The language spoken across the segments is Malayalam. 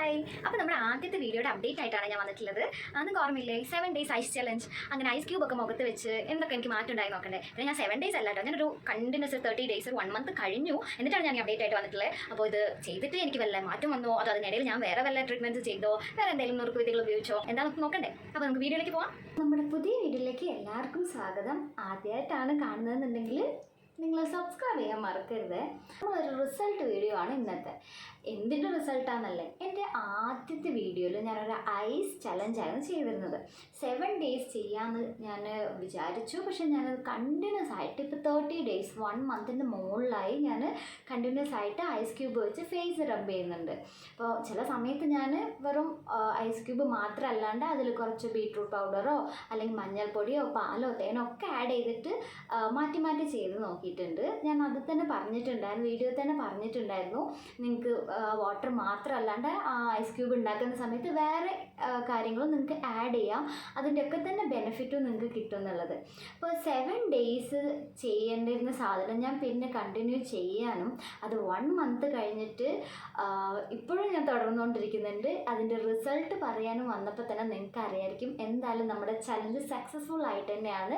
ഹായ്. അപ്പോൾ നമ്മുടെ ആദ്യത്തെ വീഡിയോയുടെ അപ്ഡേറ്റ് ആയിട്ടാണ് ഞാൻ വന്നിട്ടുള്ളത്. നിങ്ങൾക്ക് ഓർമ്മയില്ലേ 7 days ഐസ് ചലഞ്ച്, അങ്ങനെ ഐസ് ക്യൂബ് ഒക്കെ മുഖത്ത് വെച്ച് എന്തൊക്കെ എനിക്ക് മാറ്റം ഉണ്ടായി നോക്കണ്ടേ. പിന്നെ ഞാൻ 7 days അല്ല കേട്ടോ, ഞാനൊരു കണ്ടിന്യൂസ് 30 days 1 month കഴിഞ്ഞു, എന്നിട്ടാണ് ഞാൻ അപ്ഡേറ്റ് ആയിട്ട് വന്നിട്ടുള്ളത്. അപ്പോൾ ഇത് ചെയ്തിട്ട് എനിക്ക് വല്ല മാറ്റം വന്നോ, അതോ അതിനിടയിൽ ഞാൻ വേറെ വല്ല ട്രീറ്റ്മെൻറ്റ്സ് ചെയ്തോ, വേറെ എന്തെങ്കിലും നുറുക്ക് വിധികൾ ഉപയോഗിച്ചോ, എന്താണെന്ന് നോക്കണ്ടേ. അപ്പോൾ നമുക്ക് വീഡിയോയിലേക്ക് പോകാം. നമ്മുടെ പുതിയ വീഡിയോയിലേക്ക് എല്ലാവർക്കും സ്വാഗതം. ആദ്യമായിട്ടാണ് കാണുന്നതെന്നുണ്ടെങ്കിൽ നിങ്ങൾ സബ്സ്ക്രൈബ് ചെയ്യാൻ മറക്കരുത്. നമ്മളൊരു റിസൾട്ട് വീഡിയോ ആണ് ഇന്നത്തെ. എന്തിൻ്റെ റിസൾട്ടാണെന്നല്ലേ, എൻ്റെ ആദ്യത്തെ വീഡിയോയിൽ ഞാനൊരു ഐസ് ചലഞ്ചായിരുന്നു ചെയ്തിരുന്നത്. 7 days ചെയ്യാമെന്ന് ഞാൻ വിചാരിച്ചു. പക്ഷേ ഞാനത് കണ്ടിന്യൂസ് ആയിട്ട് ഇപ്പോൾ 30 days 1 monthൻ്റെ മുകളിലായി ഞാൻ കണ്ടിന്യൂസ് ആയിട്ട് ഐസ് ക്യൂബ് വെച്ച് ഫേസ് റബ്ബ് ചെയ്യുന്നുണ്ട്. അപ്പോൾ ചില സമയത്ത് ഞാൻ വെറും ഐസ് ക്യൂബ് മാത്രമല്ലാണ്ട് അതിൽ കുറച്ച് ബീട്രൂട്ട് പൗഡറോ അല്ലെങ്കിൽ മഞ്ഞൾപ്പൊടിയോ പാലോ തേനോ ഒക്കെ ആഡ് ചെയ്തിട്ട് മാറ്റി മാറ്റി ചെയ്ത് നോക്കിയിട്ടുണ്ട്. ഞാൻ അത് തന്നെ പറഞ്ഞിട്ടുണ്ടായിരുന്നു, വീഡിയോ തന്നെ പറഞ്ഞിട്ടുണ്ടായിരുന്നു, നിങ്ങൾക്ക് വാട്ടർ മാത്രമല്ലാണ്ട് ഐസ് ക്യൂബ് ഉണ്ടാക്കുന്ന സമയത്ത് വേറെ കാര്യങ്ങളും നിങ്ങൾക്ക് ആഡ് ചെയ്യാം, അതിൻ്റെയൊക്കെ തന്നെ ബെനിഫിറ്റും നിങ്ങൾക്ക് കിട്ടും എന്നുള്ളത്. അപ്പോൾ 7 days ചെയ്യേണ്ടിരുന്ന സാധനം ഞാൻ പിന്നെ കണ്ടിന്യൂ ചെയ്യാനും അത് 1 month കഴിഞ്ഞിട്ട് ഇപ്പോഴും ഞാൻ തുടർന്നുകൊണ്ടിരിക്കുന്നുണ്ട്. അതിൻ്റെ റിസൾട്ട് പറയാനും വന്നപ്പോൾ തന്നെ നിങ്ങൾക്ക് അറിയായിരിക്കും എന്തായാലും നമ്മുടെ ചലഞ്ച് സക്സസ്ഫുൾ ആയിട്ട് തന്നെയാണ്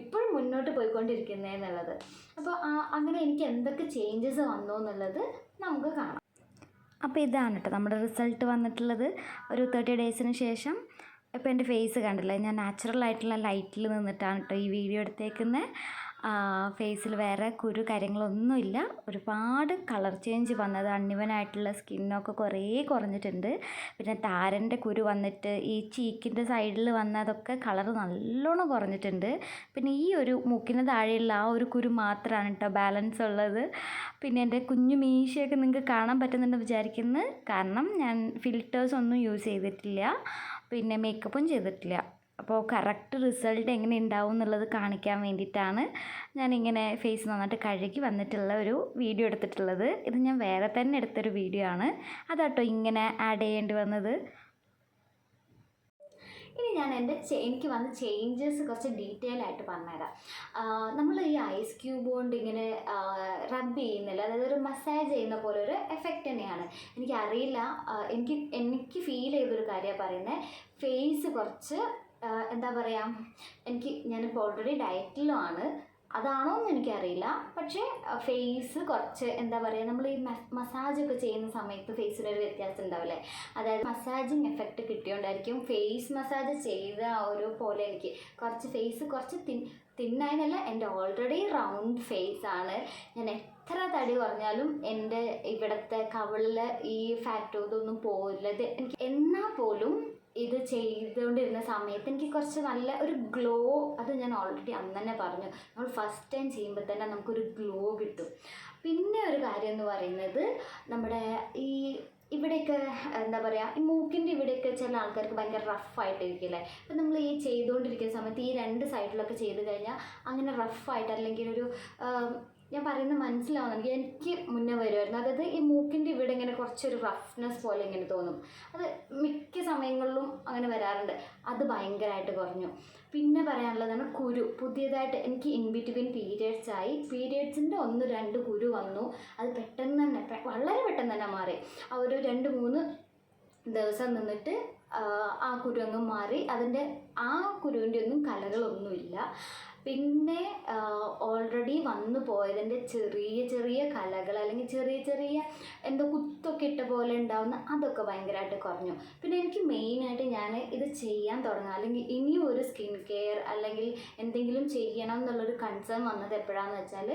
ഇപ്പോഴും മുന്നോട്ട് പോയിക്കൊണ്ടിരിക്കുന്നത് എന്നുള്ളത്. അപ്പോൾ അങ്ങനെ എനിക്ക് എന്തൊക്കെ ചേഞ്ചസ് വന്നു എന്നുള്ളത് നമുക്ക് കാണാം. അപ്പോൾ ഇതാണ് കേട്ടോ നമ്മുടെ റിസൾട്ട് വന്നിട്ടുള്ളത്. ഒരു 30 daysന് ശേഷം ഇപ്പോൾ എൻ്റെ ഫേസ് കണ്ടില്ലേ, ഞാൻ നാച്ചുറൽ ആയിട്ടുള്ള ലൈറ്റിൽ നിന്നിട്ടാണ് കേട്ടോ ഈ വീഡിയോ എടുത്തേക്കുന്നത്. ഫേസിൽ വേറെ കുരു കാര്യങ്ങളൊന്നുമില്ല. ഒരുപാട് കളർ ചേഞ്ച് വന്നത്, അൺഇവനായിട്ടുള്ള സ്കിന്നൊക്കെ കുറേ കുറഞ്ഞിട്ടുണ്ട്. പിന്നെ താരൻ്റെ കുരു വന്നിട്ട് ഈ ചീക്കിൻ്റെ സൈഡിൽ വന്നതൊക്കെ കളർ നല്ലോണം കുറഞ്ഞിട്ടുണ്ട്. പിന്നെ ഈ ഒരു മൂക്കിന് താഴെയുള്ള ആ ഒരു കുരു മാത്രമാണ് കേട്ടോ ബാലൻസ് ഉള്ളത്. പിന്നെ എൻ്റെ കുഞ്ഞു മീശയൊക്കെ നിങ്ങൾക്ക് കാണാൻ പറ്റുന്നുണ്ട് വിചാരിക്കുന്നു, കാരണം ഞാൻ ഫിൽറ്റേഴ്സ് ഒന്നും യൂസ് ചെയ്തിട്ടില്ല, പിന്നെ മേക്കപ്പും ചെയ്തിട്ടില്ല. അപ്പോൾ കറക്റ്റ് റിസൾട്ട് എങ്ങനെ ഉണ്ടാവും എന്നുള്ളത് കാണിക്കാൻ വേണ്ടിയിട്ടാണ് ഞാനിങ്ങനെ ഫേസ് നന്നായിട്ട് കഴുകി വന്നിട്ടുള്ള ഒരു വീഡിയോ എടുത്തിട്ടുള്ളത്. ഇത് ഞാൻ വേറെ തന്നെ എടുത്തൊരു വീഡിയോ ആണ്, അതാട്ടോ ഇങ്ങനെ ആഡ് ചെയ്യേണ്ടി വന്നത്. ഇനി ഞാൻ എനിക്ക് വന്ന ചേഞ്ചസ് കുറച്ച് ഡീറ്റെയിൽ ആയിട്ട് പറഞ്ഞുതരാം. നമ്മൾ ഈ ഐസ് ക്യൂബ് കൊണ്ട് ഇങ്ങനെ റബ്ബ് ചെയ്യുന്നില്ല, അതായത് ഒരു മസാജ് ചെയ്യുന്ന പോലെ ഒരു എഫക്റ്റ് തന്നെയാണ്. എനിക്കറിയില്ല, എനിക്ക് ഫീൽ ചെയ്തൊരു കാര്യമാണ് പറയുന്നത്. ഫേസ് കുറച്ച് എന്താ പറയുക, ഞാനിപ്പോൾ ഓൾറെഡി ഡയറ്റിലും ആണ്, അതാണോ എന്ന് എനിക്കറിയില്ല. പക്ഷേ ഫേസ് കുറച്ച് എന്താ പറയുക, നമ്മൾ ഈ മസാജൊക്കെ ചെയ്യുന്ന സമയത്ത് ഫേസിലൊരു വ്യത്യാസം ഉണ്ടാവില്ലേ, അതായത് മസാജിങ് എഫക്റ്റ് കിട്ടിയോണ്ടായിരിക്കും ഫേസ് മസാജ് ചെയ്ത ഒരു പോലെ എനിക്ക് കുറച്ച് ഫേസ് കുറച്ച് തിന്നായതല്ല, എൻ്റെ ഓൾറെഡി റൗണ്ട് ഫേസ് ആണ്. ഞാൻ എത്ര തടി കുറഞ്ഞാലും എൻ്റെ ഇവിടുത്തെ കവിളിൽ ഈ ഫാറ്റോ ഇതൊന്നും പോയില്ല. എനിക്ക് എന്നാൽ പോലും ഇത് ചെയ്തുകൊണ്ടിരുന്ന സമയത്ത് എനിക്ക് കുറച്ച് നല്ല ഒരു ഗ്ലോ, അത് ഞാൻ ഓൾറെഡി അന്ന് തന്നെ പറഞ്ഞു, നമ്മൾ ഫസ്റ്റ് ടൈം ചെയ്യുമ്പോൾ തന്നെ നമുക്കൊരു ഗ്ലോ കിട്ടും. പിന്നെ ഒരു കാര്യം എന്ന് പറയുന്നത്, നമ്മുടെ ഈ ഇവിടെയൊക്കെ എന്താ പറയുക, ഈ മൂക്കിൻ്റെ ഇവിടെയൊക്കെ ചില ആൾക്കാർക്ക് ഭയങ്കര റഫായിട്ടിരിക്കില്ലേ. അപ്പം നമ്മൾ ഈ ചെയ്തുകൊണ്ടിരിക്കുന്ന സമയത്ത് ഈ 2 സൈഡിലൊക്കെ ചെയ്ത് കഴിഞ്ഞാൽ അങ്ങനെ റഫായിട്ട്, അല്ലെങ്കിൽ ഒരു ഞാൻ പറയുന്നത് മനസ്സിലാവുന്നു, എനിക്ക് മുന്നേ വരുമായിരുന്നു. അതായത് ഈ മൂക്കിൻ്റെ ഇവിടെ ഇങ്ങനെ കുറച്ചൊരു റഫ്നെസ് പോലെ ഇങ്ങനെ തോന്നും. അത് മിക്ക സമയങ്ങളിലും അങ്ങനെ വരാറുണ്ട്. അത് ഭയങ്കരമായിട്ട് കുറഞ്ഞു. പിന്നെ പറയാനുള്ളതാണ് കുരു. പുതിയതായിട്ട് എനിക്ക് ഇൻ ബിറ്റ്വീൻ പീരിയഡ്സ് ആയി, പീരിയഡ്സിൻ്റെ 1-2 കുരു വന്നു. അത് പെട്ടെന്ന് തന്നെ, വളരെ പെട്ടെന്ന് തന്നെ മാറി. ആ ഒരു 2-3 ദിവസം നിന്നിട്ട് ആ കുരു അങ്ങ് മാറി. ആ കുരുവിൻ്റെ ഒന്നും കലകളൊന്നുമില്ല. പിന്നെ ഓൾറെഡി വന്നു പോയതിൻ്റെ ചെറിയ ചെറിയ കലകൾ, അല്ലെങ്കിൽ ചെറിയ ചെറിയ എന്തോ കുത്തൊക്കെ ഇട്ട പോലെ ഉണ്ടാവുന്ന അതൊക്കെ ഭയങ്കരമായിട്ട് കുറഞ്ഞു. പിന്നെ എനിക്ക് മെയിനായിട്ട് ഞാൻ ഇത് ചെയ്യാൻ തുടങ്ങുക, അല്ലെങ്കിൽ ഇനിയും ഒരു സ്കിൻ കെയർ അല്ലെങ്കിൽ എന്തെങ്കിലും ചെയ്യണം എന്നുള്ളൊരു കൺസേൺ വന്നത് എപ്പോഴാണെന്ന് വെച്ചാൽ,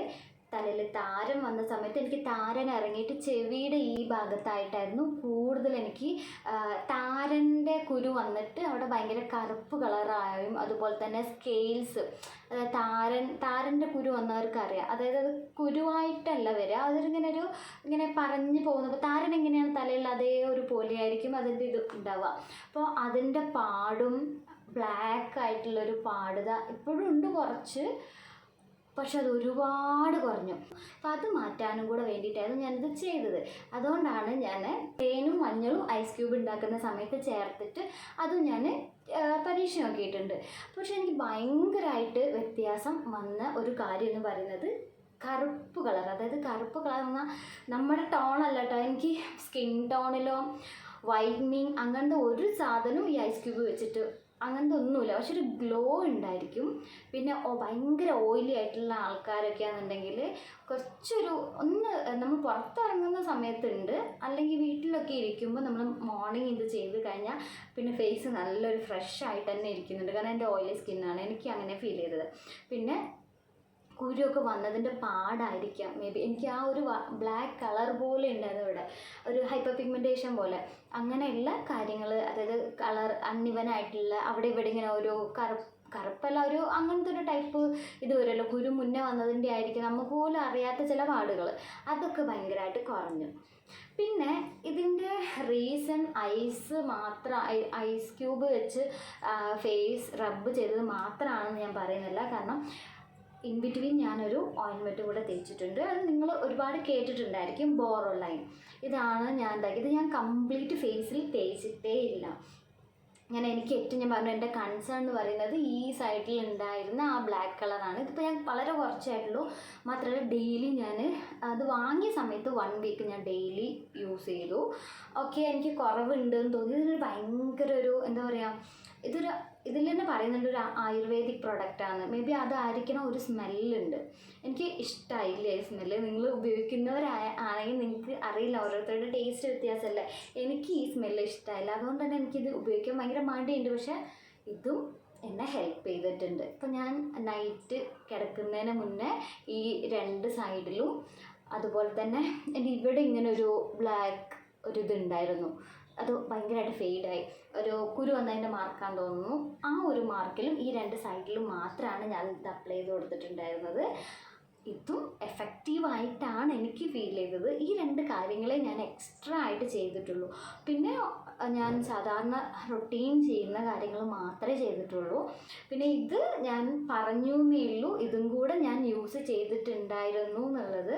തലയിൽ താരൻ വന്ന സമയത്ത് എനിക്ക് താരൻ ഇറങ്ങിയിട്ട് ചെവിയുടെ ഈ ഭാഗത്തായിട്ടായിരുന്നു കൂടുതൽ എനിക്ക് താരൻ്റെ കുരു വന്നിട്ട് അവിടെ ഭയങ്കര കറുപ്പ് കളറായും, അതുപോലെ തന്നെ സ്കെയിൽസ്, താരൻ്റെ കുരു വന്നവർക്ക് അറിയാം. അതായത് അത് കുരുവായിട്ടല്ല വരിക, ഇങ്ങനെ പറഞ്ഞു പോകുന്നത്. താരൻ എങ്ങനെയാണ് തലയിൽ അതേ ഒരു പോലെയായിരിക്കും അതിൻ്റെ ഇത് ഉണ്ടാവുക. അപ്പോൾ അതിൻ്റെ പാടും ബ്ലാക്ക് ആയിട്ടുള്ളൊരു പാടുക ഇപ്പോഴും ഉണ്ട് കുറച്ച്, പക്ഷെ അത് ഒരുപാട് കുറഞ്ഞു. അപ്പോൾ അത് മാറ്റാനും കൂടെ വേണ്ടിയിട്ടായിരുന്നു ഞാനിത് ചെയ്തത്. അതുകൊണ്ടാണ് ഞാൻ തേനും മഞ്ഞളും ഐസ് ക്യൂബ് ഉണ്ടാക്കുന്ന സമയത്ത് ചേർത്തിട്ട് അതും ഞാൻ പരീക്ഷ നോക്കിയിട്ടുണ്ട്. പക്ഷെ എനിക്ക് ഭയങ്കരമായിട്ട് വ്യത്യാസം വന്ന ഒരു കാര്യം എന്ന് പറയുന്നത് കറുപ്പ് കളർ. അതായത് കറുപ്പ് കളർ എന്നാൽ നമ്മുടെ ടോണല്ല കേട്ടോ, എനിക്ക് സ്കിൻ ടോണിലോ വൈറ്റനിങ് അങ്ങനത്തെ ഒരു സാധനവും ഈ ഐസ് ക്യൂബ് വെച്ചിട്ട് അങ്ങനത്തെ ഒന്നുമില്ല. പക്ഷെ ഒരു ഗ്ലോ ഉണ്ടായിരിക്കും. പിന്നെ ഭയങ്കര ഓയിലി ആയിട്ടുള്ള ആൾക്കാരൊക്കെ ആണെന്നുണ്ടെങ്കിൽ കുറച്ചൊരു നമ്മൾ പുറത്തിറങ്ങുന്ന സമയത്തുണ്ട്, അല്ലെങ്കിൽ വീട്ടിലൊക്കെ ഇരിക്കുമ്പോൾ നമ്മൾ മോർണിംഗ് ഇത് ചെയ്ത് കഴിഞ്ഞാൽ പിന്നെ ഫേസ് നല്ലൊരു ഫ്രഷ് ആയിട്ട് തന്നെ ഇരിക്കുന്നുണ്ട്. കാരണം എൻ്റെ ഓയിലി സ്കിന്നാണ്, എനിക്ക് അങ്ങനെ ഫീൽ ചെയ്തത്. പിന്നെ കുരുവൊക്കെ വന്നതിൻ്റെ പാടായിരിക്കാം മേ ബി. എനിക്ക് ആ ഒരു ബ്ലാക്ക് കളർ പോലെ ഉണ്ടായിരുന്നു ഇവിടെ, ഒരു ഹൈപ്പർ പിഗ്മെൻറ്റേഷൻ പോലെ അങ്ങനെയുള്ള കാര്യങ്ങൾ. അതായത് കളർ അൺഇവനായിട്ടുള്ള അവിടെ ഇവിടെ ഇങ്ങനെ ഒരു കറുപ്പല്ല, ഒരു അങ്ങനത്തെ ഒരു ടൈപ്പ് ഇത് വരുമല്ലോ, കുരു മുന്നേ വന്നതിൻ്റെ ആയിരിക്കും, നമുക്ക് പോലും അറിയാത്ത ചില പാടുകൾ, അതൊക്കെ ഭയങ്കരമായിട്ട് കുറഞ്ഞു. പിന്നെ ഇതിൻ്റെ റീസൺ ഐസ് ക്യൂബ് വെച്ച് ഫേസ് റബ്ബ് ചെയ്തത് മാത്രമാണെന്ന് ഞാൻ പറയുന്നില്ല. കാരണം ഇൻ ബിറ്റ്വീൻ ഞാനൊരു ഓയിൻമെൻറ്റ് കൂടെ തേച്ചിട്ടുണ്ട്. അത് നിങ്ങൾ ഒരുപാട് കേട്ടിട്ടുണ്ടായിരിക്കും, ബോറോലൈൻ. ഇതാണ് ഞാൻ ഉണ്ടാക്കിയത്. ഞാൻ കംപ്ലീറ്റ് ഫേസിൽ തേച്ചിട്ടേ ഇല്ല. എനിക്ക് ഏറ്റവും ഞാൻ പറഞ്ഞു എൻ്റെ കൺസേൺ എന്ന് പറയുന്നത് ഈ സൈഡിൽ ഉണ്ടായിരുന്ന ആ ബ്ലാക്ക് കളറാണ്. ഇതിപ്പോൾ ഞാൻ വളരെ കുറച്ചായിട്ടുള്ളൂ. മാത്രമല്ല ഡെയിലി ഞാൻ അത് വാങ്ങിയ സമയത്ത് 1 വീക്ക് ഞാൻ ഡെയിലി യൂസ് ചെയ്തു. ഓക്കെ, എനിക്ക് കുറവുണ്ടെന്ന് തോന്നി. ഇതൊരു ഭയങ്കര ഒരു എന്താ പറയുക, ഇതിൽ തന്നെ പറയുന്നുണ്ട് ഒരു ആയുർവേദിക് പ്രൊഡക്റ്റാണ്. മേ ബി അതായിരിക്കണം, ഒരു സ്മെല്ലുണ്ട്. എനിക്ക് ഇഷ്ടമായില്ല ഈ സ്മെല്ല്. നിങ്ങൾ ഉപയോഗിക്കുന്നവരാണെങ്കിൽ നിങ്ങൾക്ക് അറിയില്ല, ഓരോരുത്തരുടെ ടേസ്റ്റ് വ്യത്യാസമല്ലേ. എനിക്ക് ഈ സ്മെല്ല് ഇഷ്ടമായില്ല, അതുകൊണ്ട് തന്നെ എനിക്കിത് ഉപയോഗിക്കാൻ ഭയങ്കര മടിയുണ്ട്. പക്ഷേ ഇതും എന്നെ ഹെൽപ്പ് ചെയ്തിട്ടുണ്ട്. ഇപ്പം ഞാൻ നൈറ്റ് കിടക്കുന്നതിന് മുന്നേ ഈ 2 സൈഡിലും, അതുപോലെ തന്നെ എൻ്റെ ഇവിടെ ഇങ്ങനെ ഒരു ബ്ലാക്ക് ഒരു ഇതുണ്ടായിരുന്നു, അത് ഭയങ്കരമായിട്ട് ഫെയ്ഡായി. ഒരു കുരു വന്നതിൻ്റെ മാർക്കാന്ന് തോന്നുന്നു. ആ ഒരു മാർക്കിലും ഈ 2 സൈഡിലും മാത്രമാണ് ഞാൻ ഇത് അപ്ലൈ ചെയ്ത് കൊടുത്തിട്ടുണ്ടായിരുന്നത്. ഇതും എഫക്റ്റീവായിട്ടാണ് എനിക്ക് ഫീൽ ചെയ്തത്. ഈ 2 കാര്യങ്ങളെ ഞാൻ എക്സ്ട്രാ ആയിട്ട് ചെയ്തിട്ടുള്ളൂ. പിന്നെ ഞാൻ സാധാരണ റൊട്ടീൻ ചെയ്യുന്ന കാര്യങ്ങൾ മാത്രമേ ചെയ്തിട്ടുള്ളൂ. പിന്നെ ഇത് ഞാൻ പറഞ്ഞു എന്നേ ഉള്ളൂ, ഇതും കൂടെ ഞാൻ യൂസ് ചെയ്തിട്ടുണ്ടായിരുന്നു എന്നുള്ളത്.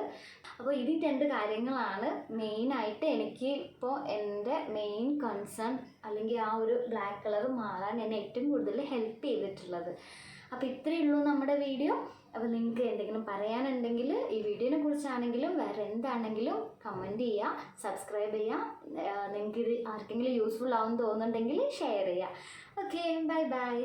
അപ്പോൾ ഇത് 2 കാര്യങ്ങളാണ് മെയിനായിട്ട് എനിക്ക് ഇപ്പോൾ എൻ്റെ മെയിൻ കൺസേൺ, അല്ലെങ്കിൽ ആ ഒരു ബ്ലാക്ക് കളർ മാറാൻ എന്നെ ഏറ്റവും കൂടുതൽ ഹെൽപ്പ് ചെയ്തിട്ടുള്ളത്. അപ്പോൾ ഇത്രയേ ഉള്ളൂ നമ്മുടെ വീഡിയോ. അപ്പോൾ നിങ്ങൾക്ക് എന്തെങ്കിലും പറയാനുണ്ടെങ്കിൽ ഈ വീഡിയോനെ കുറിച്ചാണെങ്കിലും വേറെ എന്താണെങ്കിലും കമൻറ്റ് ചെയ്യുക, സബ്സ്ക്രൈബ് ചെയ്യുക. നിങ്ങൾക്ക് ഇത് ആർക്കെങ്കിലും യൂസ്ഫുൾ ആവുമെന്ന് തോന്നുന്നുണ്ടെങ്കിൽ ഷെയർ ചെയ്യുക. Okay, bye bye.